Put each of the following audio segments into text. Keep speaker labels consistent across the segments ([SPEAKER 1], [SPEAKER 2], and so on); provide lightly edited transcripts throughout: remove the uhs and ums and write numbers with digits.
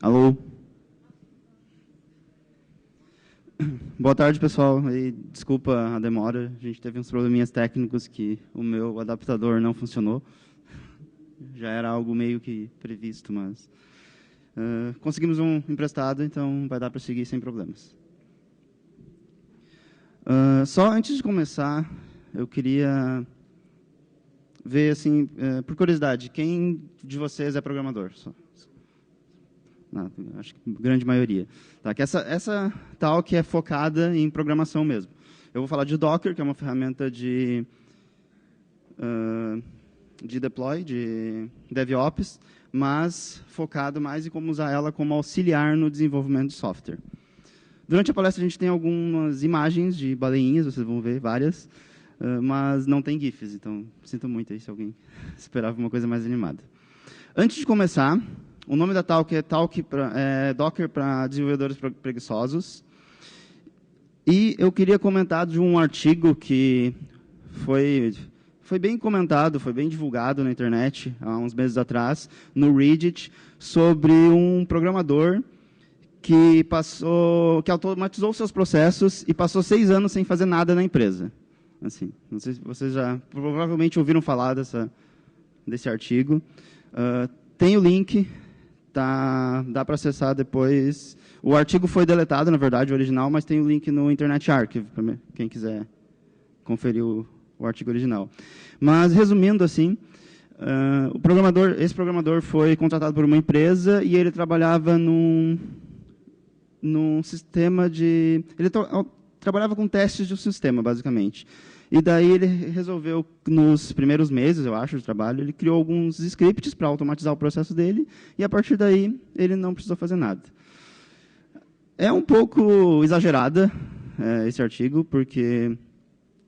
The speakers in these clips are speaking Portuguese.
[SPEAKER 1] Alô? Boa tarde, pessoal. E desculpa a demora. A gente teve uns probleminhas técnicos que o meu adaptador não funcionou. Já era algo meio que previsto, mas conseguimos um emprestado, então vai dar para seguir sem problemas. Só antes de começar, eu queria ver, assim, por curiosidade, quem de vocês é programador? Acho que a grande maioria. Tá, que essa talk é focada em programação mesmo. Eu vou falar de Docker, que é uma ferramenta de deploy, de DevOps, mas focado mais em como usar ela como auxiliar no desenvolvimento de software. Durante a palestra, a gente tem algumas imagens de baleinhas, vocês vão ver várias, mas não tem GIFs, então sinto muito aí se alguém esperava uma coisa mais animada. Antes de começar, o nome da talk é Docker para desenvolvedores preguiçosos. E eu queria comentar de um artigo que foi bem comentado, foi bem divulgado na internet há uns meses atrás, no Reddit, sobre um programador que automatizou seus processos e passou 6 anos sem fazer nada na empresa. Assim, não sei se vocês já provavelmente ouviram falar desse artigo. Tem o link. Dá para acessar depois. O artigo foi deletado, na verdade, o original, mas tem o link no Internet Archive, para quem quiser conferir o artigo original. Mas, resumindo assim, esse programador foi contratado por uma empresa e ele trabalhava num sistema de... Ele trabalhava com testes de um sistema, basicamente. E daí ele resolveu, nos primeiros meses, eu acho, de trabalho, ele criou alguns scripts para automatizar o processo dele, e a partir daí ele não precisou fazer nada. É um pouco exagerada esse artigo, porque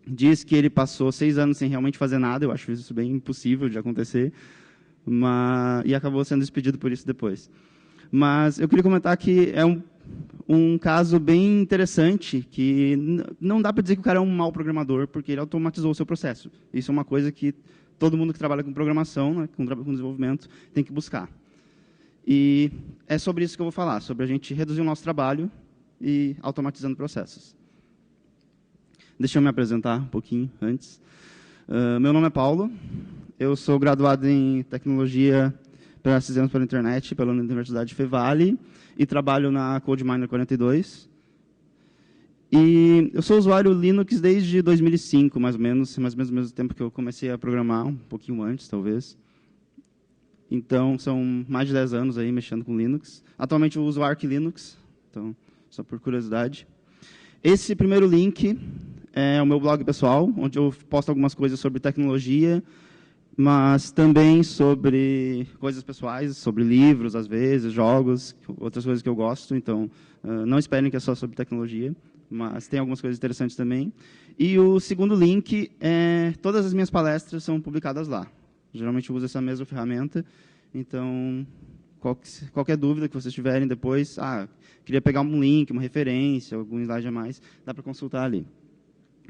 [SPEAKER 1] diz que ele passou 6 anos sem realmente fazer nada, eu acho isso bem impossível de acontecer, e acabou sendo despedido por isso depois. Mas eu queria comentar que é um caso bem interessante, que não dá para dizer que o cara é um mau programador, porque ele automatizou o seu processo. Isso é uma coisa que todo mundo que trabalha com programação, né, com desenvolvimento, tem que buscar. E é sobre isso que eu vou falar, sobre a gente reduzir o nosso trabalho e automatizando processos. Deixa eu me apresentar um pouquinho antes. Meu nome é Paulo, eu sou graduado em Tecnologia para Sistemas pela Internet, pela Universidade Fevale, e trabalho na CodeMiner 42. E eu sou usuário Linux desde 2005, mais ou menos ao mesmo tempo que eu comecei a programar, um pouquinho antes, talvez. Então, são mais de 10 anos aí mexendo com Linux. Atualmente eu uso Arch Linux, então, só por curiosidade. Esse primeiro link é o meu blog pessoal, onde eu posto algumas coisas sobre tecnologia, mas também sobre coisas pessoais, sobre livros, às vezes, jogos, outras coisas que eu gosto. Então, não esperem que é só sobre tecnologia, mas tem algumas coisas interessantes também. E o segundo link todas as minhas palestras são publicadas lá. Geralmente eu uso essa mesma ferramenta, então, qualquer dúvida que vocês tiverem depois, queria pegar um link, uma referência, algum slide a mais, dá para consultar ali.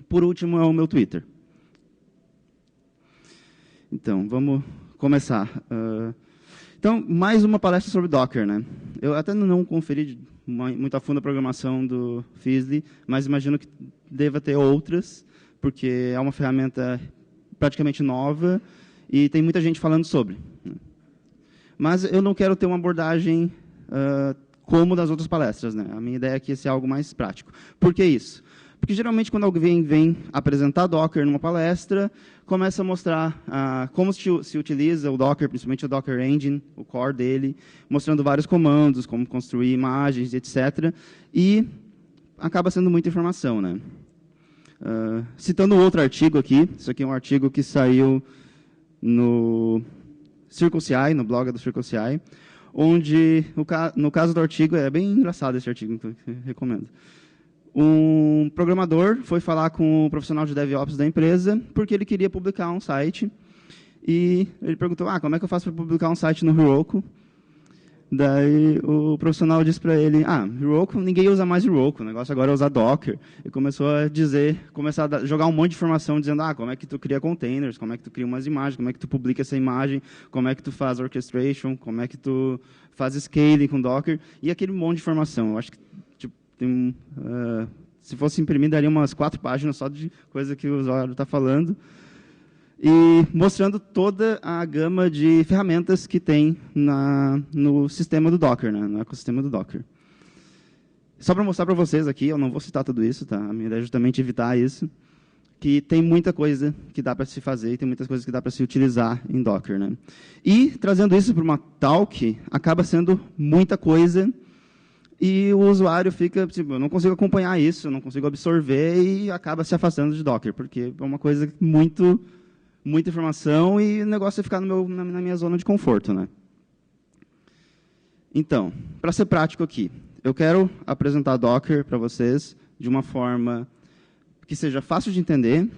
[SPEAKER 1] Por último, é o meu Twitter. Então, vamos começar. Então, mais uma palestra sobre Docker, né? Eu até não conferi muito a fundo a programação do Fizzly, mas imagino que deva ter outras, porque é uma ferramenta praticamente nova e tem muita gente falando sobre. Mas eu não quero ter uma abordagem como das outras palestras, né? A minha ideia aqui é ser algo mais prático. Por que isso? Porque, geralmente, quando alguém vem apresentar Docker numa palestra, começa a mostrar como se utiliza o Docker, principalmente o Docker Engine, o core dele, mostrando vários comandos, como construir imagens, etc. E acaba sendo muita informação, né? Citando outro artigo aqui, isso aqui é um artigo que saiu no CircleCI, no blog do CircleCI, onde, no caso do artigo, é bem engraçado esse artigo, então eu recomendo. Um programador foi falar com o profissional de DevOps da empresa porque ele queria publicar um site. E ele perguntou, como é que eu faço para publicar um site no Heroku? Daí o profissional disse para ele, Heroku, ninguém usa mais Heroku, o negócio agora é usar Docker. E começou a começar a jogar um monte de informação dizendo, como é que tu cria containers, como é que tu cria umas imagens, como é que tu publica essa imagem, como é que tu faz orchestration, como é que tu faz scaling com Docker, e aquele monte de informação. Eu acho que tipo, se fosse imprimir, daria umas 4 páginas só de coisa que o usuário está falando. E mostrando toda a gama de ferramentas que tem no sistema do Docker, né, no ecossistema do Docker. Só para mostrar para vocês aqui, eu não vou citar tudo isso, tá? A minha ideia é justamente evitar isso, que tem muita coisa que dá para se fazer e tem muitas coisas que dá para se utilizar em Docker, né? E, trazendo isso para uma talk, acaba sendo muita coisa e o usuário fica, tipo, eu não consigo acompanhar isso, eu não consigo absorver e acaba se afastando de Docker, porque é uma coisa muita informação e o negócio é ficar na minha zona de conforto, né? Então, para ser prático aqui, eu quero apresentar Docker para vocês de uma forma que seja fácil de entender,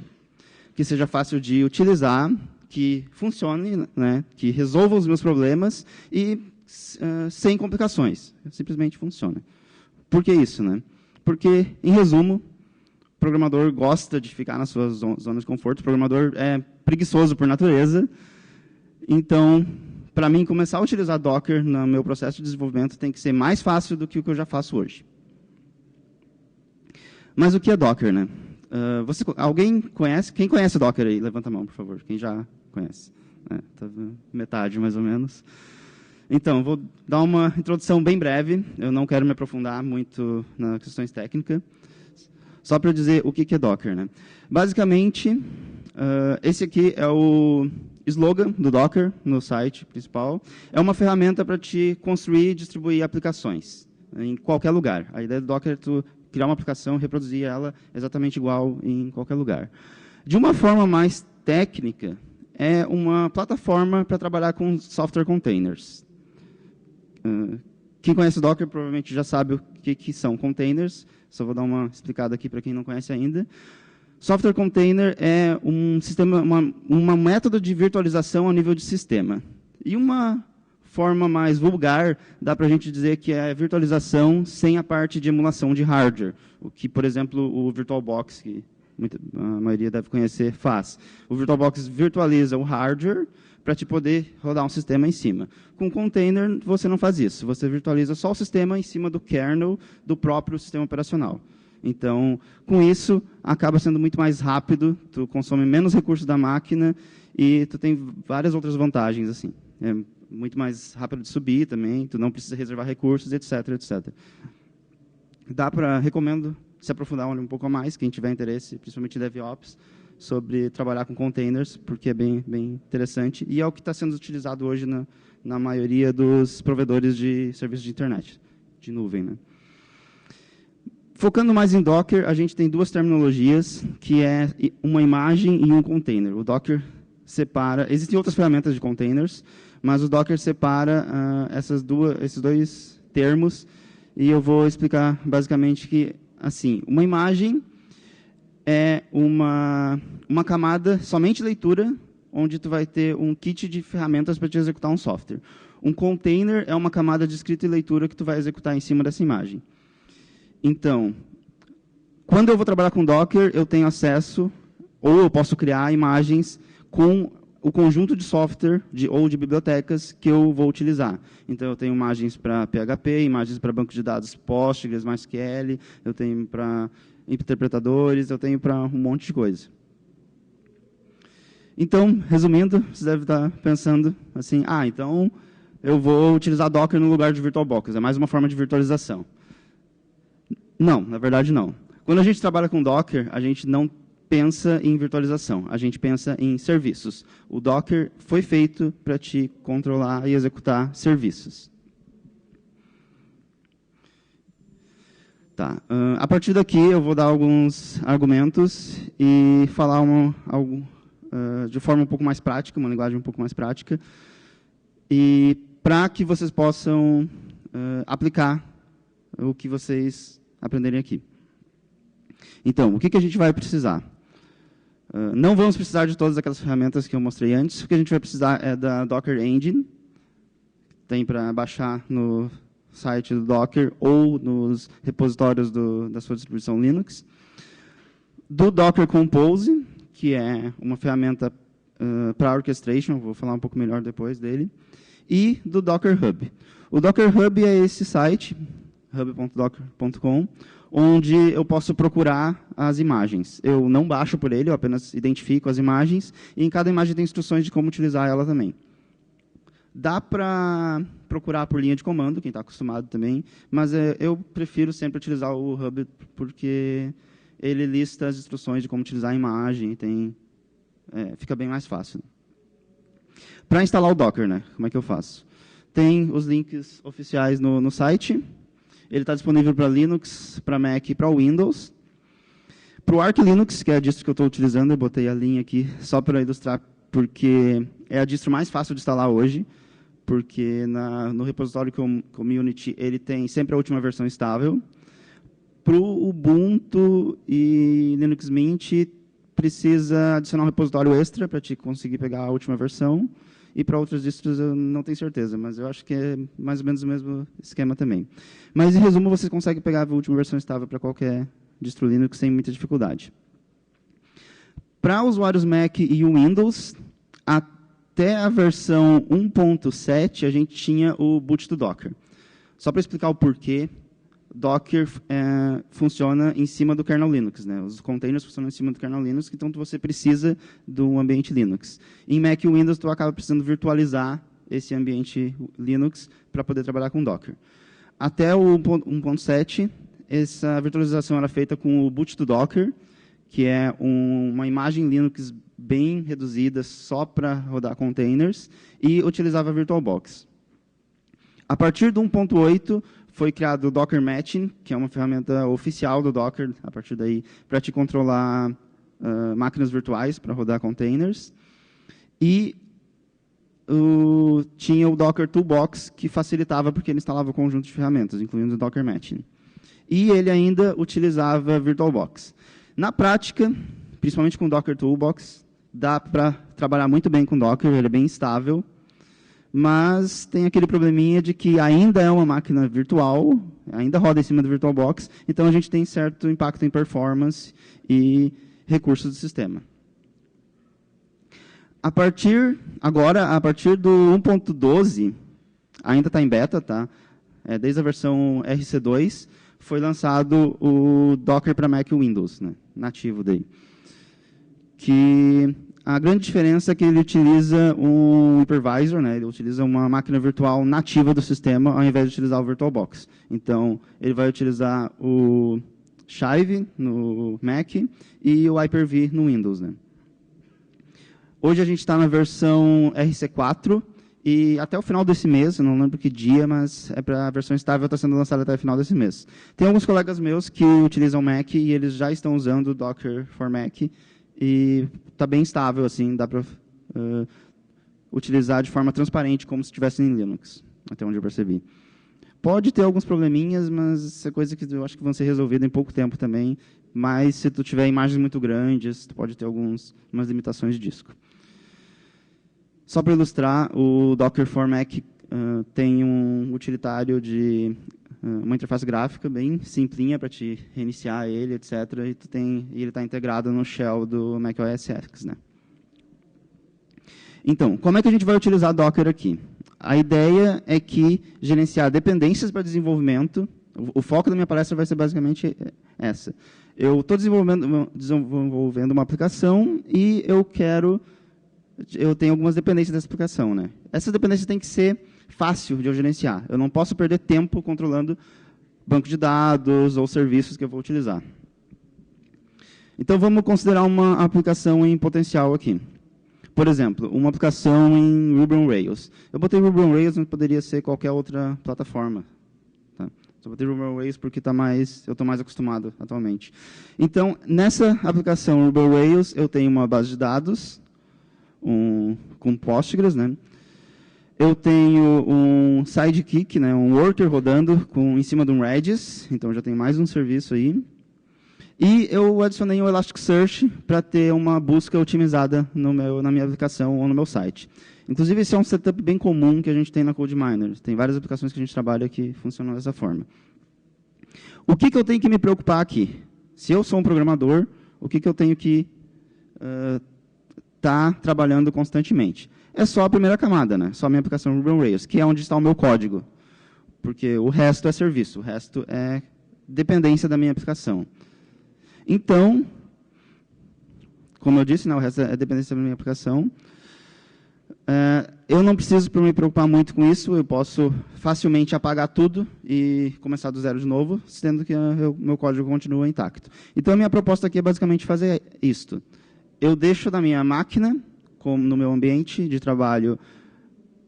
[SPEAKER 1] que seja fácil de utilizar, que funcione, né, que resolva os meus problemas e sem complicações. Simplesmente funciona. Por que isso, né? Porque, em resumo, o programador gosta de ficar nas suas zonas de conforto, o programador é preguiçoso por natureza. Então, para mim, começar a utilizar Docker no meu processo de desenvolvimento tem que ser mais fácil do que o que eu já faço hoje. Mas o que é Docker, né? Alguém conhece? Quem conhece Docker aí? Levanta a mão, por favor. Quem já conhece? Tá metade, mais ou menos. Então, vou dar uma introdução bem breve. Eu não quero me aprofundar muito nas questões técnicas. Só para eu dizer o que é Docker, né? Basicamente, esse aqui é o slogan do Docker no site principal. É uma ferramenta para te construir e distribuir aplicações em qualquer lugar. A ideia do Docker é tu criar uma aplicação e reproduzir ela exatamente igual em qualquer lugar. De uma forma mais técnica, é uma plataforma para trabalhar com software containers. Quem conhece o Docker provavelmente já sabe o que são containers. Só vou dar uma explicada aqui para quem não conhece ainda. Software container é um sistema, uma método de virtualização a nível de sistema. E uma forma mais vulgar, dá para a gente dizer que é virtualização sem a parte de emulação de hardware. O que, por exemplo, o VirtualBox, que a maioria deve conhecer, faz. O VirtualBox virtualiza o hardware para te poder rodar um sistema em cima. Com container, você não faz isso. Você virtualiza só o sistema em cima do kernel do próprio sistema operacional. Então, com isso, acaba sendo muito mais rápido, tu consome menos recursos da máquina e tu tem várias outras vantagens. Assim. É muito mais rápido de subir também, tu não precisa reservar recursos, etc, etc. Recomendo se aprofundar um pouco a mais, quem tiver interesse, principalmente em DevOps, sobre trabalhar com containers, porque é bem interessante. E é o que está sendo utilizado hoje na maioria dos provedores de serviços de internet, de nuvem, né? Focando mais em Docker, a gente tem 2 terminologias, que é uma imagem e um container. O Docker separa... Existem outras ferramentas de containers, mas o Docker separa esses 2 termos, e eu vou explicar basicamente que, assim, uma imagem é uma camada somente leitura, onde tu vai ter um kit de ferramentas para te executar um software. Um container é uma camada de escrita e leitura que tu vai executar em cima dessa imagem. Então, quando eu vou trabalhar com Docker, eu tenho acesso, ou eu posso criar imagens com o conjunto de software ou de bibliotecas que eu vou utilizar. Então, eu tenho imagens para PHP, imagens para banco de dados Postgres, MySQL, eu tenho para interpretadores, eu tenho para um monte de coisa. Então, resumindo, você deve estar pensando assim, então eu vou utilizar Docker no lugar de VirtualBox, é mais uma forma de virtualização. Não, na verdade não. Quando a gente trabalha com Docker, a gente não pensa em virtualização, a gente pensa em serviços. O Docker foi feito para te controlar e executar serviços. Tá. A partir daqui, eu vou dar alguns argumentos e falar algo de forma um pouco mais prática, uma linguagem um pouco mais prática, e para que vocês possam aplicar o que vocês aprenderem aqui. Então, o que a gente vai precisar? Não vamos precisar de todas aquelas ferramentas que eu mostrei antes. O que a gente vai precisar é da Docker Engine, tem para baixar no site do Docker ou nos repositórios da sua distribuição Linux. Do Docker Compose, que é uma ferramenta para orchestration, vou falar um pouco melhor depois dele, e do Docker Hub. O Docker Hub é esse site, hub.docker.com, onde eu posso procurar as imagens. Eu não baixo por ele, eu apenas identifico as imagens, e em cada imagem tem instruções de como utilizar ela também. Dá para procurar por linha de comando, quem está acostumado também, mas eu prefiro sempre utilizar o Hub, porque ele lista as instruções de como utilizar a imagem, fica bem mais fácil. Para instalar o Docker, né? Como é que eu faço? Tem os links oficiais no site. Ele está disponível para Linux, para Mac e para Windows. Para o Arch Linux, que é a distro que eu estou utilizando, eu botei a linha aqui só para ilustrar, porque é a distro mais fácil de instalar hoje, porque no repositório Community ele tem sempre a última versão estável. Para o Ubuntu e Linux Mint, precisa adicionar um repositório extra para te conseguir pegar a última versão. E para outras distros eu não tenho certeza, mas eu acho que é mais ou menos o mesmo esquema também. Mas, em resumo, você consegue pegar a última versão estável para qualquer distro Linux sem muita dificuldade. Para usuários Mac e Windows, até a versão 1.7, a gente tinha o boot do Docker. Só para explicar o porquê, Docker funciona em cima do kernel Linux, né? Os containers funcionam em cima do kernel Linux, então você precisa do ambiente Linux. Em Mac e Windows, tu acaba precisando virtualizar esse ambiente Linux para poder trabalhar com Docker. Até o 1.7, essa virtualização era feita com o boot do Docker, que é uma imagem Linux bem reduzida só para rodar containers, e utilizava a VirtualBox. A partir do 1.8, foi criado o Docker Matching, que é uma ferramenta oficial do Docker, a partir daí, para te controlar máquinas virtuais para rodar containers. E tinha o Docker Toolbox, que facilitava porque ele instalava um conjunto de ferramentas, incluindo o Docker Matching. E ele ainda utilizava VirtualBox. Na prática, principalmente com o Docker Toolbox, dá para trabalhar muito bem com Docker, ele é bem estável, mas tem aquele probleminha de que ainda é uma máquina virtual, ainda roda em cima do VirtualBox, então a gente tem certo impacto em performance e recursos do sistema. A partir do 1.12, ainda está em beta, tá? Desde a versão RC2, foi lançado o Docker para Mac e Windows, né? Nativo daí. Que a grande diferença é que ele utiliza um hypervisor, né? Ele utiliza uma máquina virtual nativa do sistema, ao invés de utilizar o VirtualBox. Então, ele vai utilizar o Chive no Mac e o Hyper-V no Windows, né? Hoje a gente está na versão RC4 e até o final desse mês, eu não lembro que dia, mas a versão estável está sendo lançada até o final desse mês. Tem alguns colegas meus que utilizam Mac e eles já estão usando o Docker for Mac e está bem estável, assim, dá para utilizar de forma transparente, como se estivesse em Linux, até onde eu percebi. Pode ter alguns probleminhas, mas isso é coisa que eu acho que vão ser resolvidas em pouco tempo também. Mas se tu tiver imagens muito grandes, tu pode ter umas limitações de disco. Só para ilustrar, o Docker for Mac tem um utilitário de uma interface gráfica bem simplinha para te reiniciar ele, etc. E ele está integrado no shell do macOS X, né? Então, como é que a gente vai utilizar Docker aqui? A ideia é que gerenciar dependências para desenvolvimento, o foco da minha palestra vai ser basicamente essa. Eu estou desenvolvendo uma aplicação e eu tenho algumas dependências dessa aplicação, né? Essas dependências têm que ser fácil de eu gerenciar. Eu não posso perder tempo controlando banco de dados ou serviços que eu vou utilizar. Então, vamos considerar uma aplicação em potencial aqui. Por exemplo, uma aplicação em Ruby on Rails. Eu botei Ruby on Rails, mas poderia ser qualquer outra plataforma. Tá? Só botei Ruby on Rails porque eu estou mais acostumado atualmente. Então, nessa aplicação Ruby on Rails, eu tenho uma base de dados com Postgres, né? Eu tenho um sidekick, né, um worker rodando em cima de um Redis, então já tem mais um serviço aí. E eu adicionei um Elasticsearch para ter uma busca otimizada na minha aplicação ou no meu site. Inclusive, esse é um setup bem comum que a gente tem na CodeMiner. Tem várias aplicações que a gente trabalha que funcionam dessa forma. O que eu tenho que me preocupar aqui? Se eu sou um programador, o que eu tenho que estar trabalhando constantemente? É só a primeira camada, né? Só a minha aplicação Ruby on Rails, que é onde está o meu código. Porque o resto é serviço, o resto é dependência da minha aplicação. Então, como eu disse, né, o resto é dependência da minha aplicação. Eu não preciso me preocupar muito com isso, eu posso facilmente apagar tudo e começar do zero de novo, sendo que o meu código continua intacto. Então, a minha proposta aqui é basicamente fazer isto. Eu deixo na minha máquina, como no meu ambiente de trabalho,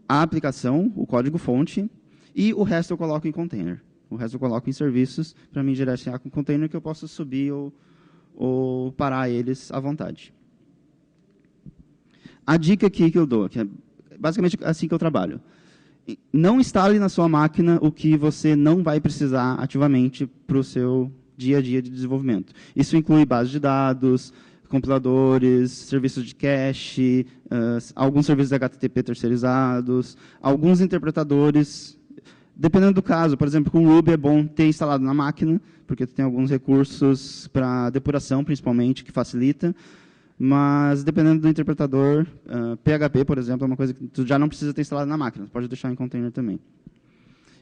[SPEAKER 1] a aplicação, o código-fonte, e o resto eu coloco em container. O resto eu coloco em serviços para me gerenciar com container que eu posso subir ou parar eles à vontade. A dica aqui que eu dou, que é basicamente assim que eu trabalho. Não instale na sua máquina o que você não vai precisar ativamente para o seu dia a dia de desenvolvimento. Isso inclui base de dados, compiladores, serviços de cache, alguns serviços HTTP terceirizados, alguns interpretadores. Dependendo do caso, por exemplo, com o Ruby é bom ter instalado na máquina, porque tem alguns recursos para depuração, principalmente, que facilita. Mas, dependendo do interpretador, PHP, por exemplo, é uma coisa que tu já não precisa ter instalado na máquina. Pode deixar em container também.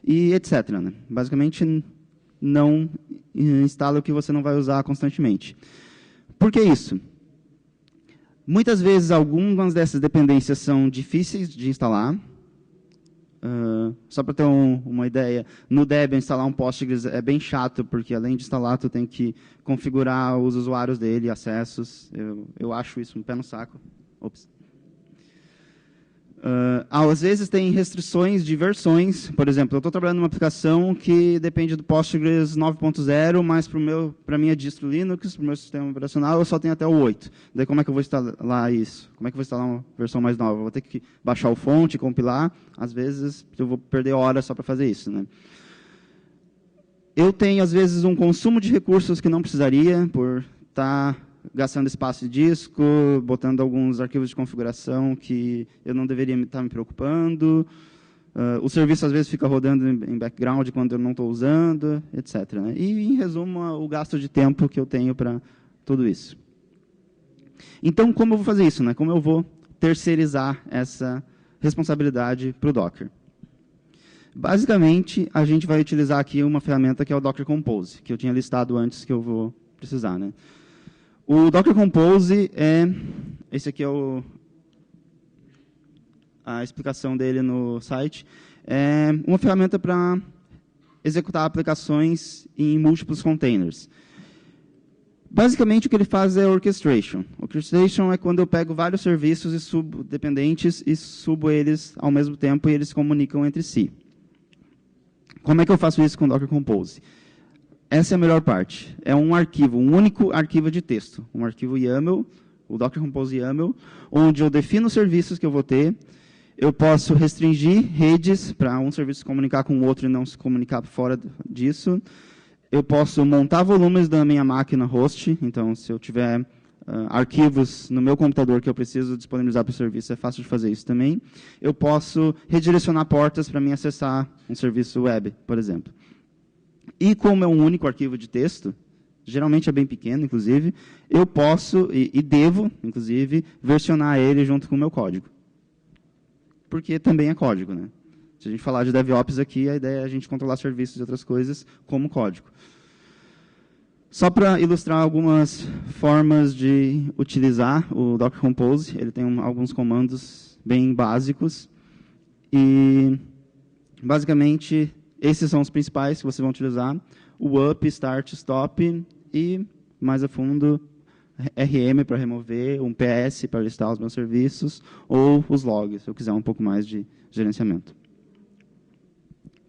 [SPEAKER 1] E etc. Né? Basicamente, não instala o que você não vai usar constantemente. Por que isso? Muitas vezes, algumas dessas dependências são difíceis de instalar. Só para ter uma ideia, no Debian instalar um Postgres é bem chato, porque além de instalar, tu tem que configurar os usuários dele, acessos. Eu acho isso um pé no saco. Ops. Às vezes tem restrições de versões. Por exemplo, eu estou trabalhando numa aplicação que depende do Postgres 9.0, mas para a minha distro Linux, para o meu sistema operacional, eu só tenho até o 8. Daí como é que eu vou instalar isso? Como é que eu vou instalar uma versão mais nova? Eu vou ter que baixar o fonte, compilar. Às vezes eu vou perder horas só para fazer isso. Né? Eu tenho, às vezes, um consumo de recursos que não precisaria, por estar gastando espaço de disco, botando alguns arquivos de configuração que eu não deveria estar me preocupando. O serviço, às vezes, fica rodando em background quando eu não estou usando, etc. Né? E, em resumo, o gasto de tempo que eu tenho para tudo isso. Então, como eu vou fazer isso? Né? Como eu vou terceirizar essa responsabilidade para o Docker? Basicamente, a gente vai utilizar aqui uma ferramenta que é o Docker Compose, que eu tinha listado antes que eu vou precisar. Né? O Docker Compose esse aqui é a explicação dele no site, é uma ferramenta para executar aplicações em múltiplos containers. Basicamente, o que ele faz é orchestration. Orchestration é quando eu pego vários serviços e subo dependentes e subo eles ao mesmo tempo e eles se comunicam entre si. Como é que eu faço isso com o Docker Compose? Essa é a melhor parte. É um arquivo, um único arquivo de texto. Um arquivo YAML, o Docker Compose YAML, onde eu defino os serviços que eu vou ter. Eu posso restringir redes para um serviço se comunicar com o outro e não se comunicar fora disso. Eu posso montar volumes da minha máquina host. Então, se eu tiver arquivos no meu computador que eu preciso disponibilizar para o serviço, é fácil de fazer isso também. Eu posso redirecionar portas para mim acessar um serviço web, por exemplo. E como é um único arquivo de texto, geralmente é bem pequeno, inclusive, eu posso e devo, inclusive, versionar ele junto com o meu código. Porque também é código. Né? Se a gente falar de DevOps aqui, a ideia é a gente controlar serviços e outras coisas como código. Só para ilustrar algumas formas de utilizar o Docker Compose, ele tem alguns comandos bem básicos. E, basicamente, esses são os principais que vocês vão utilizar. O up, start, stop e, mais a fundo, RM para remover, um PS para listar os meus serviços, ou os logs, se eu quiser um pouco mais de gerenciamento.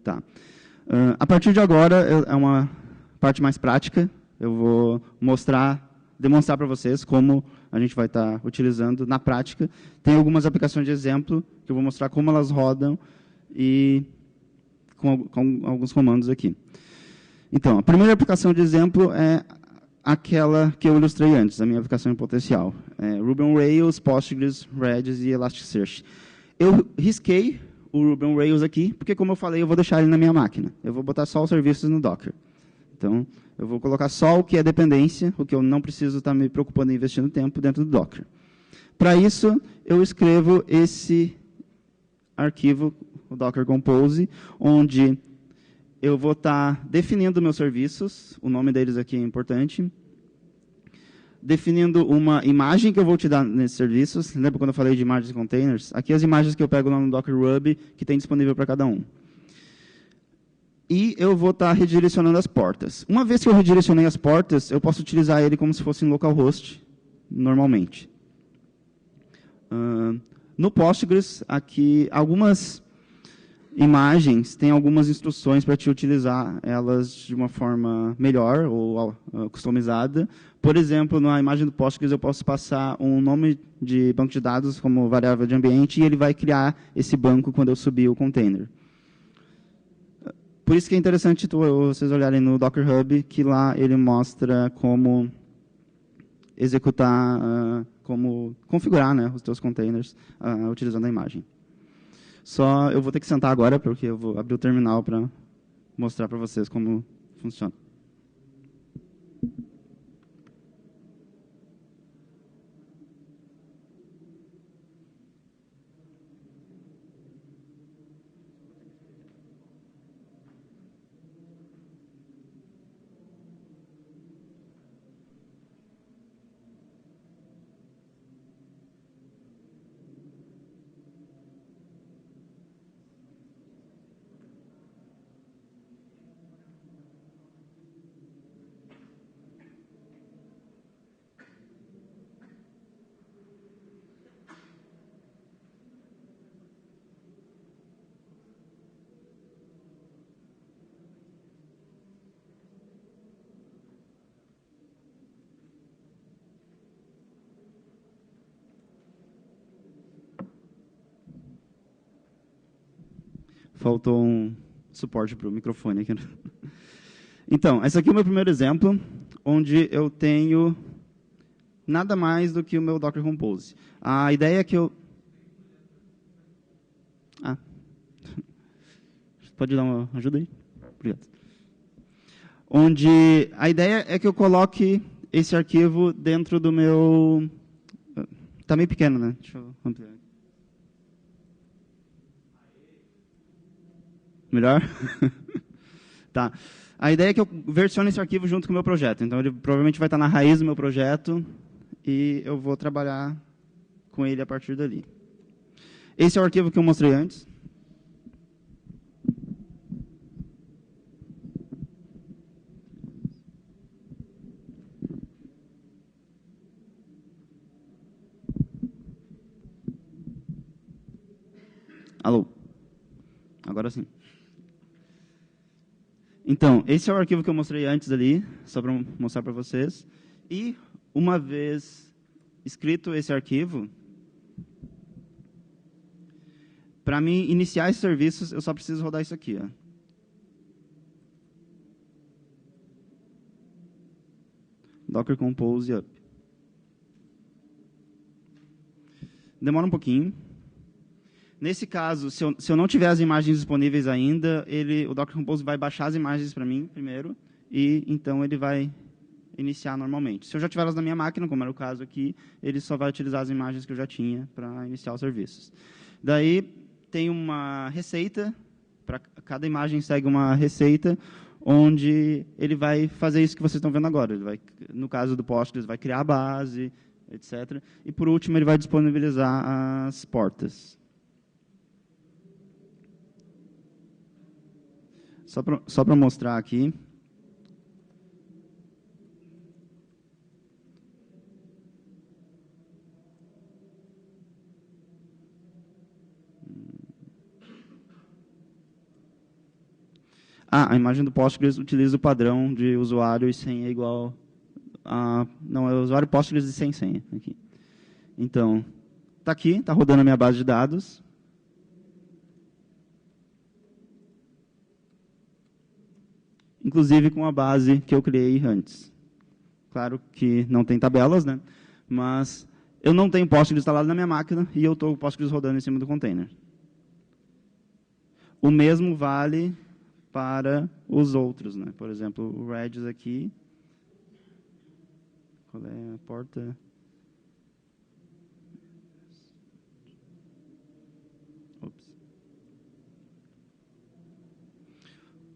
[SPEAKER 1] Tá. A partir de agora, é uma parte mais prática. Eu vou demonstrar para vocês como a gente vai estar utilizando na prática. Tem algumas aplicações de exemplo que eu vou mostrar como elas rodam e com alguns comandos aqui. Então, a primeira aplicação de exemplo é aquela que eu ilustrei antes, a minha aplicação em potencial. Ruby on Rails, Postgres, Redis e Elasticsearch. Eu risquei o Ruby on Rails aqui, porque, como eu falei, eu vou deixar ele na minha máquina. Eu vou botar só os serviços no Docker. Então, eu vou colocar só o que é dependência, o que eu não preciso estar me preocupando e investindo tempo dentro do Docker. Para isso, eu escrevo esse arquivo, o Docker Compose, onde eu vou estar definindo meus serviços, o nome deles aqui é importante, definindo uma imagem que eu vou te dar nesses serviços. Lembra quando eu falei de imagens e containers? Aqui as imagens que eu pego lá no Docker Ruby, que tem disponível para cada um. E eu vou estar redirecionando as portas. Uma vez que eu redirecionei as portas, eu posso utilizar ele como se fosse em localhost, normalmente. No Postgres, aqui, algumas imagens têm algumas instruções para te utilizar elas de uma forma melhor ou customizada. Por exemplo, na imagem do Postgres, eu posso passar um nome de banco de dados como variável de ambiente e ele vai criar esse banco quando eu subir o container. Por isso que é interessante vocês olharem no Docker Hub, que lá ele mostra como executar, como configurar, né, os teus containers utilizando a imagem. Só eu vou ter que sentar agora, porque eu vou abrir o terminal para mostrar para vocês como funciona. Faltou um suporte para o microfone aqui. Então, esse aqui é o meu primeiro exemplo, onde eu tenho nada mais do que o meu Docker Compose. A ideia é que eu... Pode dar uma ajuda aí? Obrigado. Onde a ideia é que eu coloque esse arquivo dentro do meu... Está meio pequeno, né? Deixa eu ampliar. Melhor? Tá. A ideia é que eu versione esse arquivo junto com o meu projeto. Então, ele provavelmente vai estar na raiz do meu projeto e eu vou trabalhar com ele a partir dali. Esse é o arquivo que eu mostrei antes. Alô? Agora sim. Então, esse é o arquivo que eu mostrei antes ali, só para mostrar para vocês. E, uma vez escrito esse arquivo, para mim iniciar esses serviços, eu só preciso rodar isso aqui. Ó. Docker Compose Up. Demora um pouquinho. Nesse caso, se eu não tiver as imagens disponíveis ainda, o Docker Compose vai baixar as imagens para mim primeiro, e então ele vai iniciar normalmente. Se eu já tiver elas na minha máquina, como era o caso aqui, ele só vai utilizar as imagens que eu já tinha para iniciar os serviços. Daí tem uma receita, para cada imagem segue uma receita, onde ele vai fazer isso que vocês estão vendo agora. Ele vai, no caso do Postgres, vai criar a base, etc. E, por último, ele vai disponibilizar as portas. Só para mostrar aqui. A imagem do Postgres utiliza o padrão de usuário e senha igual a... Não, é o usuário Postgres e sem senha. Aqui. Então, está aqui, está rodando a minha base de dados. Inclusive com a base que eu criei antes. Claro que não tem tabelas, né? Mas eu não tenho Postgres instalado na minha máquina e eu estou com o Postgres rodando em cima do container. O mesmo vale para os outros, né? Por exemplo, o Redis aqui. Qual é a porta? Ops.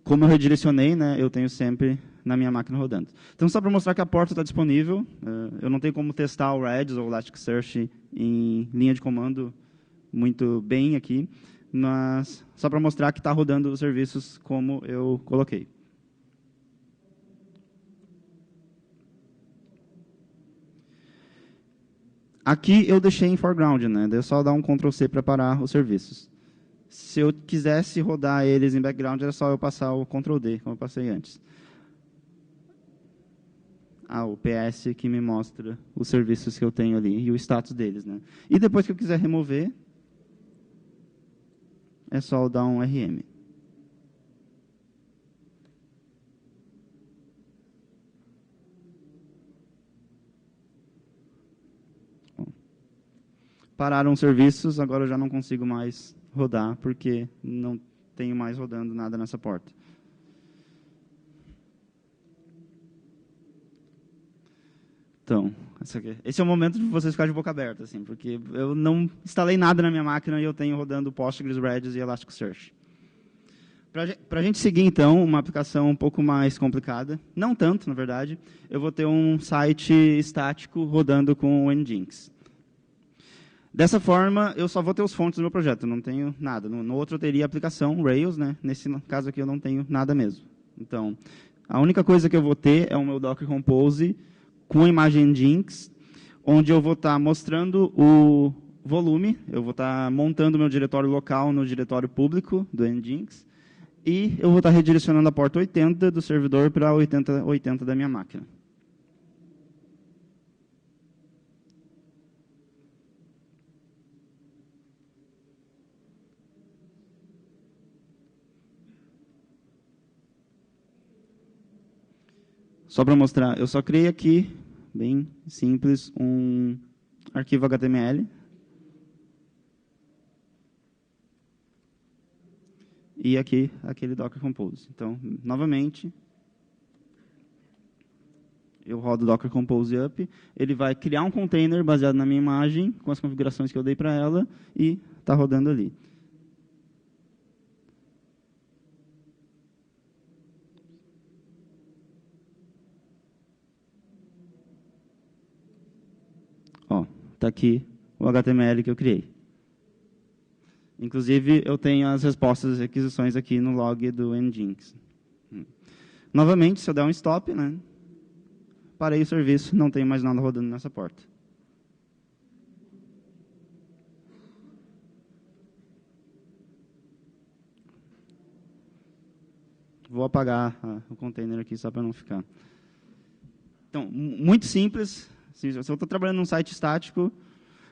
[SPEAKER 1] Como eu redirecionei, né, eu tenho sempre na minha máquina rodando. Então, só para mostrar que a porta está disponível, eu não tenho como testar o Redis ou o Elasticsearch em linha de comando muito bem aqui, mas só para mostrar que está rodando os serviços como eu coloquei. Aqui eu deixei em foreground, né? Daí é só dar um Ctrl+C para parar os serviços. Se eu quisesse rodar eles em background, era só eu passar o Ctrl+D, como eu passei antes. O PS que me mostra os serviços que eu tenho ali e o status deles, né? E depois que eu quiser remover, é só eu dar um RM. Bom, pararam os serviços, agora eu já não consigo mais rodar, porque não tenho mais rodando nada nessa porta. Então, esse é o momento de vocês ficarem de boca aberta, assim, porque eu não instalei nada na minha máquina e eu tenho rodando Postgres, Redis e Elasticsearch. Para a gente seguir, então, uma aplicação um pouco mais complicada, não tanto, na verdade, eu vou ter um site estático rodando com o Nginx. Dessa forma, eu só vou ter os fontes do meu projeto, não tenho nada. No outro eu teria a aplicação Rails, né? Nesse caso aqui eu não tenho nada mesmo. Então, a única coisa que eu vou ter é o meu Docker Compose com a imagem Nginx, onde eu vou estar mostrando o volume, eu vou estar montando o meu diretório local no diretório público do Nginx, e eu vou estar redirecionando a porta 80 do servidor para a 8080 da minha máquina. Só para mostrar, eu só criei aqui, bem simples, um arquivo HTML. E aqui, aquele Docker Compose. Então, novamente, eu rodo o Docker Compose up, ele vai criar um container baseado na minha imagem, com as configurações que eu dei para ela, e está rodando ali. Está aqui o HTML que eu criei. Inclusive, eu tenho as respostas às requisições aqui no log do Nginx. Novamente, se eu der um stop, né, parei o serviço, não tenho mais nada rodando nessa porta. Vou apagar o container aqui só para não ficar. Então, muito simples. Se eu estou trabalhando num site estático,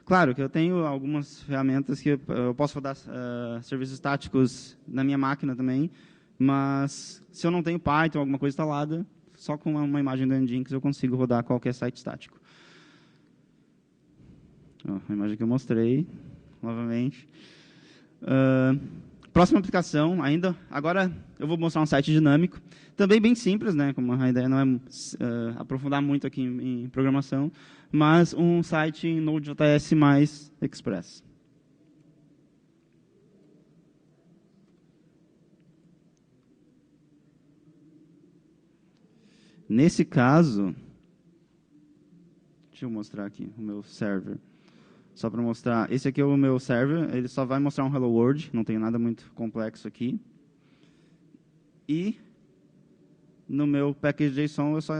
[SPEAKER 1] claro que eu tenho algumas ferramentas que eu posso rodar serviços estáticos na minha máquina também, mas se eu não tenho Python ou alguma coisa instalada, só com uma imagem do Nginx eu consigo rodar qualquer site estático. A imagem que eu mostrei, novamente. Próxima aplicação, agora eu vou mostrar um site dinâmico, também bem simples, né, como a ideia não é aprofundar muito aqui em programação, mas um site em Node.js mais Express. Nesse caso, deixa eu mostrar aqui o meu server. Só para mostrar, esse aqui é o meu server, ele só vai mostrar um Hello World, não tem nada muito complexo aqui. E no meu package.json eu só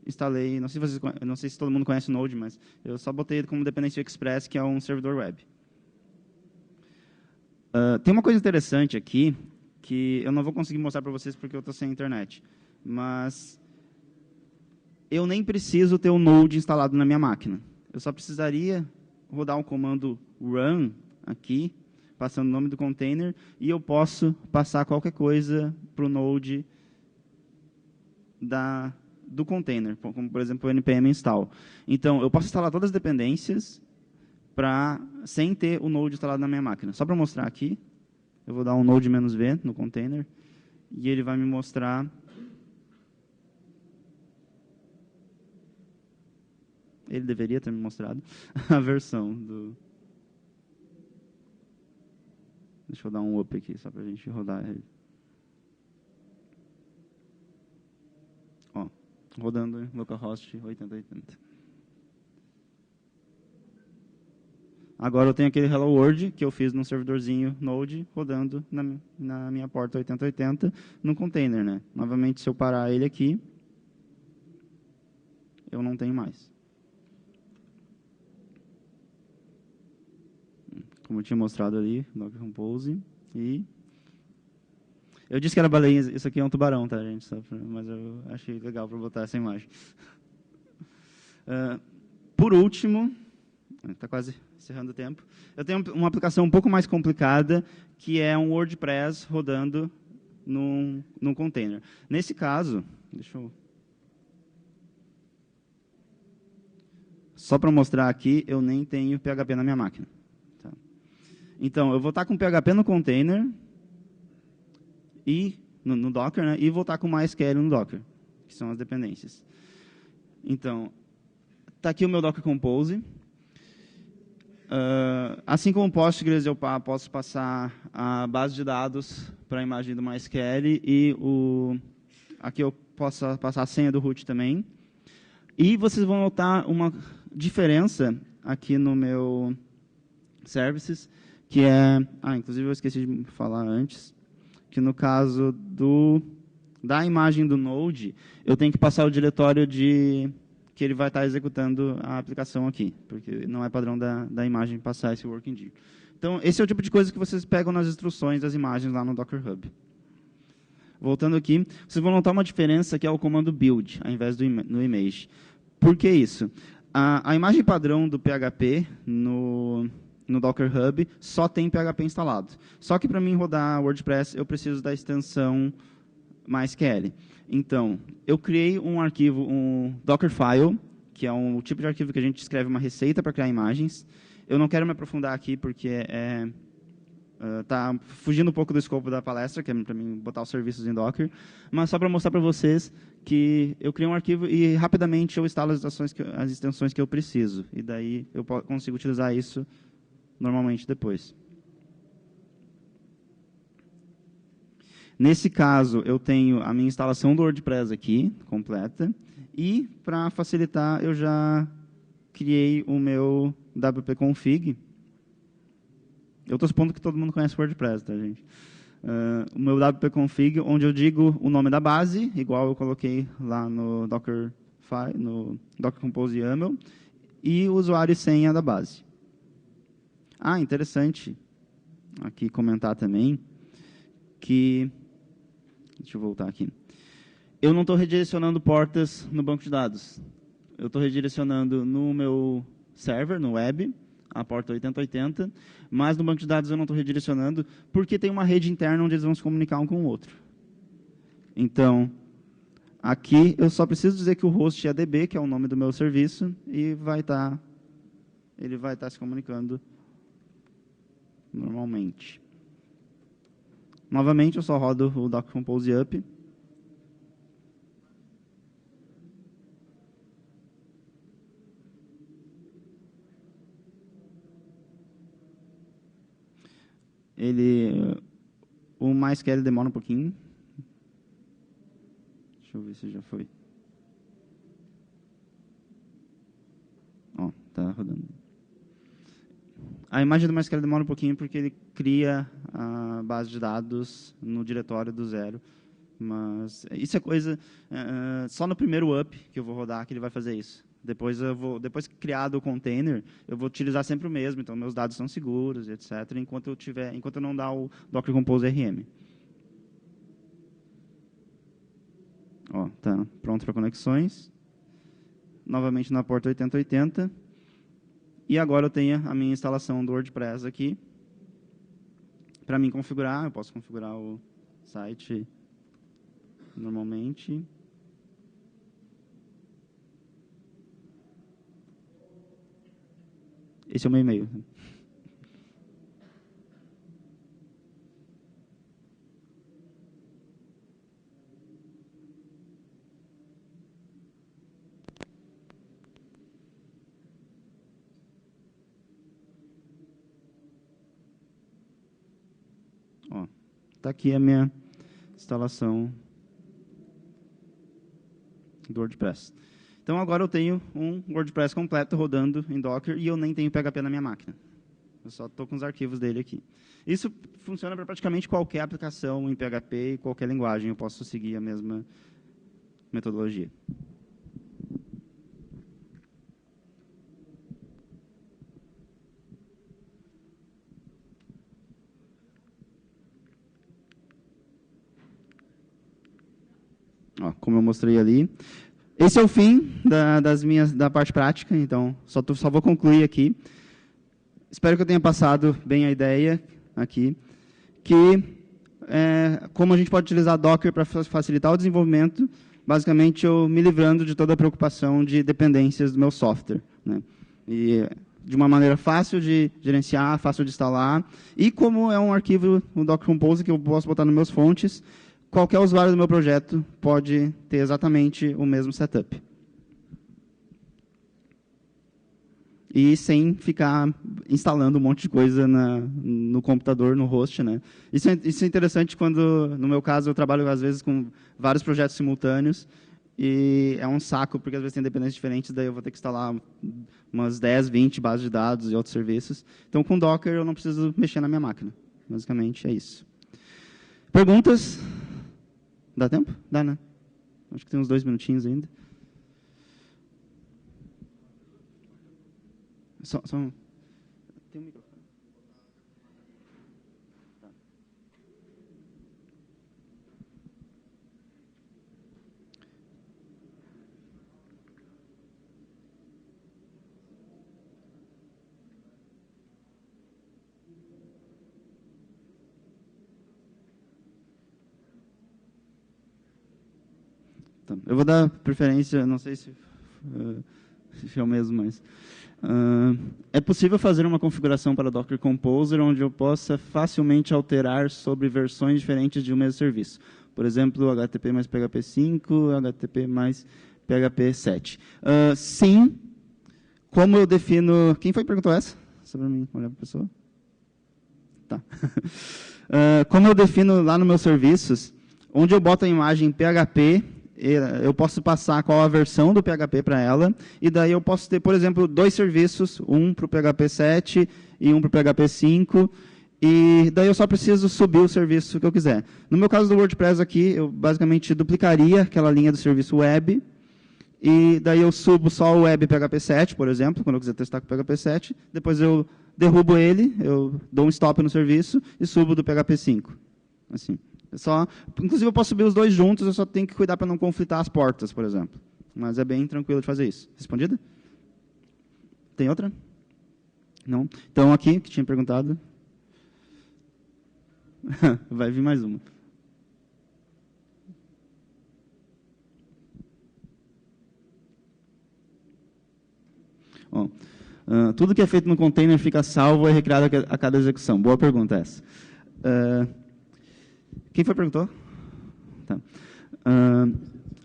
[SPEAKER 1] instalei, não sei se todo mundo conhece o Node, mas eu só botei ele como dependência Express, que é um servidor web. Tem uma coisa interessante aqui, que eu não vou conseguir mostrar para vocês porque eu estou sem internet, mas eu nem preciso ter o Node instalado na minha máquina. Eu só precisaria rodar o comando run aqui, passando o nome do container, e eu posso passar qualquer coisa para o Node do container, como, por exemplo, o npm install. Então, eu posso instalar todas as dependências sem ter o Node instalado na minha máquina. Só para mostrar aqui, eu vou dar um Node "-v" no container, e ele vai me mostrar... Ele deveria ter me mostrado a versão do... Deixa eu dar um up aqui, só para a gente rodar ele. Ó, rodando em localhost 8080. Agora eu tenho aquele Hello World que eu fiz num servidorzinho Node rodando na minha porta 8080 no container, né? Novamente, se eu parar ele aqui, eu não tenho mais. Como eu tinha mostrado ali, Docker Compose. E eu disse que era baleinha, isso aqui é um tubarão, tá, gente? Mas eu achei legal para botar essa imagem. Por último, está quase encerrando o tempo, eu tenho uma aplicação um pouco mais complicada, que é um WordPress rodando num container. Nesse caso, deixa eu... Só para mostrar aqui, eu nem tenho PHP na minha máquina. Tá. Então, eu vou estar com PHP no container, e no Docker, né, e vou estar com MySQL no Docker, que são as dependências. Então, está aqui o meu Docker Compose. Assim como o Postgres, eu posso passar a base de dados para a imagem do MySQL e aqui eu posso passar a senha do root também. E vocês vão notar uma diferença aqui no meu services, que é... inclusive eu esqueci de falar antes, que no caso da imagem do Node, eu tenho que passar o diretório que ele vai estar executando a aplicação aqui, porque não é padrão da imagem passar esse working dir. Então, esse é o tipo de coisa que vocês pegam nas instruções das imagens lá no Docker Hub. Voltando aqui, vocês vão notar uma diferença que é o comando build, ao invés no image. Por que isso? A imagem padrão do PHP no Docker Hub só tem PHP instalado. Só que para mim rodar WordPress, eu preciso da extensão MySQL. Então, eu criei um arquivo, um Dockerfile, que é um tipo de arquivo que a gente escreve uma receita para criar imagens. Eu não quero me aprofundar aqui, porque está fugindo um pouco do escopo da palestra, que é para mim botar os serviços em Docker, mas só para mostrar para vocês que eu criei um arquivo e rapidamente eu instalo as extensões que eu preciso. E daí eu consigo utilizar isso normalmente depois. Nesse caso, eu tenho a minha instalação do WordPress aqui, completa. E, para facilitar, eu já criei o meu wp-config. Eu estou supondo que todo mundo conhece o WordPress, tá, gente? O meu wp-config, onde eu digo o nome da base, igual eu coloquei lá no Docker Compose YAML, e o usuário e senha da base. Interessante aqui comentar também que... Deixa eu voltar aqui. Eu não estou redirecionando portas no banco de dados. Eu estou redirecionando no meu server, no web, a porta 8080, mas no banco de dados eu não estou redirecionando porque tem uma rede interna onde eles vão se comunicar um com o outro. Então, aqui eu só preciso dizer que o host é DB, que é o nome do meu serviço, e ele vai estar se comunicando normalmente. Novamente, eu só rodo o Docker Compose up. O MySQL demora um pouquinho. Deixa eu ver se já foi. Tá rodando. A imagem do MySQL demora um pouquinho porque ele cria a base de dados no diretório do zero. Mas isso é coisa... só no primeiro up que eu vou rodar que ele vai fazer isso. Depois que criado o container, eu vou utilizar sempre o mesmo. Então, meus dados são seguros, etc. Enquanto eu não dar o Docker Compose RM. Tá pronto para conexões. Novamente na porta 8080. E agora eu tenho a minha instalação do WordPress aqui. Para mim configurar, eu posso configurar o site normalmente. Esse é o meu e-mail. Está aqui a minha instalação do WordPress. Então, agora eu tenho um WordPress completo rodando em Docker e eu nem tenho PHP na minha máquina. Eu só estou com os arquivos dele aqui. Isso funciona para praticamente qualquer aplicação em PHP e qualquer linguagem. Eu posso seguir a mesma metodologia. Ó, como eu mostrei ali. Esse é o fim da parte prática, então só vou concluir aqui. Espero que eu tenha passado bem a ideia aqui, que como a gente pode utilizar Docker para facilitar o desenvolvimento, basicamente eu me livrando de toda a preocupação de dependências do meu software, né? E de uma maneira fácil de gerenciar, fácil de instalar, e como é um arquivo, um Docker Compose, que eu posso botar nos meus fontes, qualquer usuário do meu projeto pode ter exatamente o mesmo setup. E sem ficar instalando um monte de coisa no computador, no host, né? Isso é interessante quando, no meu caso, eu trabalho às vezes com vários projetos simultâneos e é um saco, porque às vezes tem dependências diferentes, daí eu vou ter que instalar umas 10, 20 bases de dados e outros serviços. Então, com Docker, eu não preciso mexer na minha máquina. Basicamente, é isso. Perguntas? Dá tempo? Dá, né? Acho que tem uns 2 minutinhos ainda. Só um... Tem um microfone. Tá. Tá. Eu vou dar preferência, não sei se é o mesmo, mas... é possível fazer uma configuração para Docker Composer onde eu possa facilmente alterar sobre versões diferentes de um mesmo serviço. Por exemplo, HTTP mais PHP 5, HTTP mais PHP 7. Sim. Como eu defino... Quem foi que perguntou essa? Só para mim olhar para a pessoa. Tá. Como eu defino lá nos meus serviços, onde eu boto a imagem PHP... eu posso passar qual a versão do PHP para ela, e daí eu posso ter, por exemplo, 2 serviços, um para o PHP 7 e um para o PHP 5, e daí eu só preciso subir o serviço que eu quiser. No meu caso do WordPress aqui, eu basicamente duplicaria aquela linha do serviço web, e daí eu subo só o web PHP 7, por exemplo, quando eu quiser testar com o PHP 7, depois eu derrubo ele, eu dou um stop no serviço e subo do PHP 5. Assim. Inclusive, eu posso subir os 2 juntos, eu só tenho que cuidar para não conflitar as portas, por exemplo. Mas é bem tranquilo de fazer isso. Respondida? Tem outra? Não? Então, aqui, que tinha perguntado. Vai vir mais uma. Bom, tudo que é feito no container fica salvo e recriado a cada execução. Boa pergunta essa. Quem foi que perguntou? Tá.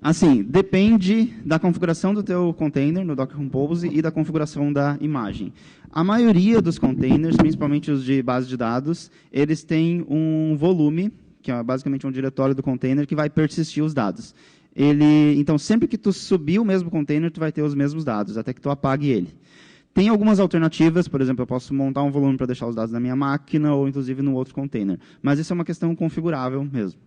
[SPEAKER 1] Assim, depende da configuração do teu container no Docker Compose e da configuração da imagem. A maioria dos containers, principalmente os de base de dados, eles têm um volume, que é basicamente um diretório do container, que vai persistir os dados. Então, sempre que tu subir o mesmo container, tu vai ter os mesmos dados, até que tu apague ele. Tem algumas alternativas, por exemplo, eu posso montar um volume para deixar os dados na minha máquina ou, inclusive, no outro container. Mas isso é uma questão configurável mesmo.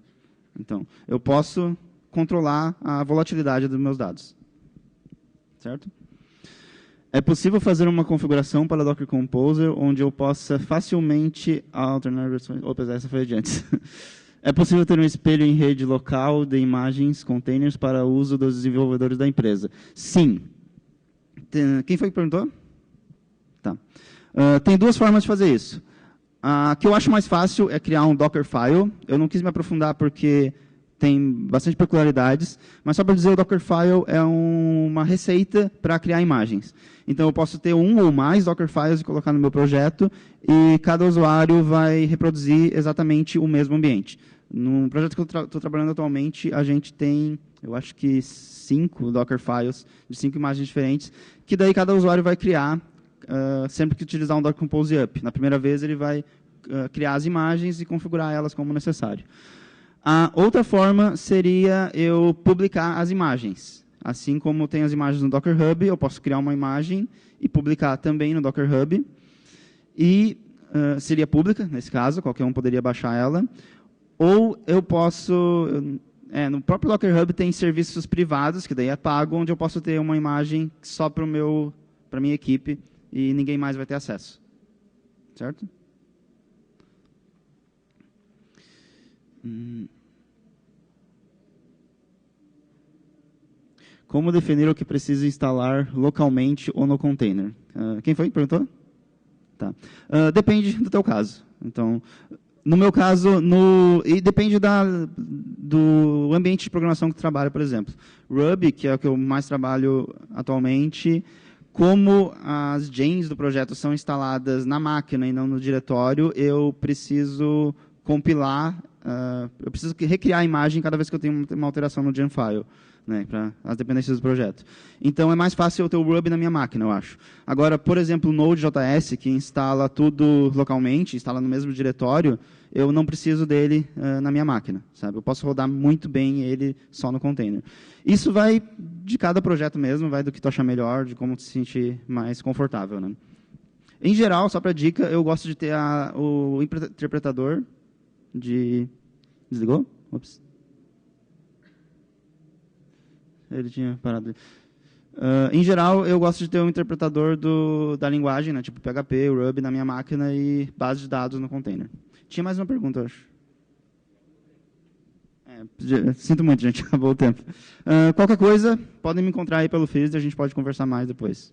[SPEAKER 1] Então, eu posso controlar a volatilidade dos meus dados. Certo? É possível fazer uma configuração para Docker Composer onde eu possa facilmente alternar versões... Opa, essa foi adiante. É possível ter um espelho em rede local de imagens, containers, para uso dos desenvolvedores da empresa? Sim. Quem foi que perguntou? Tá. Tem 2 formas de fazer isso. A que eu acho mais fácil é criar um Dockerfile. Eu não quis me aprofundar porque tem bastante peculiaridades, mas só para dizer, o Dockerfile é uma receita para criar imagens. Então, eu posso ter um ou mais Dockerfiles e colocar no meu projeto, e cada usuário vai reproduzir exatamente o mesmo ambiente. No projeto que eu estou trabalhando atualmente, a gente tem, eu acho que 5 Dockerfiles, de 5 imagens diferentes, que daí cada usuário vai criar sempre que utilizar um Docker Compose Up. Na primeira vez, ele vai criar as imagens e configurar elas como necessário. A outra forma seria eu publicar as imagens. Assim como tem as imagens no Docker Hub, eu posso criar uma imagem e publicar também no Docker Hub. E seria pública, nesse caso, qualquer um poderia baixar ela. Ou eu posso... no próprio Docker Hub tem serviços privados, que daí é pago, onde eu posso ter uma imagem só para a minha equipe e ninguém mais vai ter acesso. Certo? Como definir o que precisa instalar localmente ou no container? Quem foi que perguntou? Tá. Depende do teu caso. Então, no meu caso, e depende do ambiente de programação que tu trabalha, por exemplo. Ruby, que é o que eu mais trabalho atualmente, como as gens do projeto são instaladas na máquina e não no diretório, eu preciso compilar, eu preciso recriar a imagem cada vez que eu tenho uma alteração no genfile, né, para as dependências do projeto. Então, é mais fácil eu ter o Ruby na minha máquina, eu acho. Agora, por exemplo, o Node.js, que instala tudo localmente, instala no mesmo diretório, eu não preciso dele na minha máquina, sabe? Eu posso rodar muito bem ele só no container. Isso vai de cada projeto mesmo, vai do que tu achar melhor, de como te sentir mais confortável, né? Em geral, só para dica, eu gosto de ter o interpretador de... Desligou? Ops. Ele tinha parado. Em geral, eu gosto de ter um interpretador da linguagem, né, tipo PHP, Ruby, na minha máquina e base de dados no container. Tinha mais uma pergunta, eu acho. Sinto muito, gente, acabou o tempo. Qualquer coisa, podem me encontrar aí pelo Face e a gente pode conversar mais depois.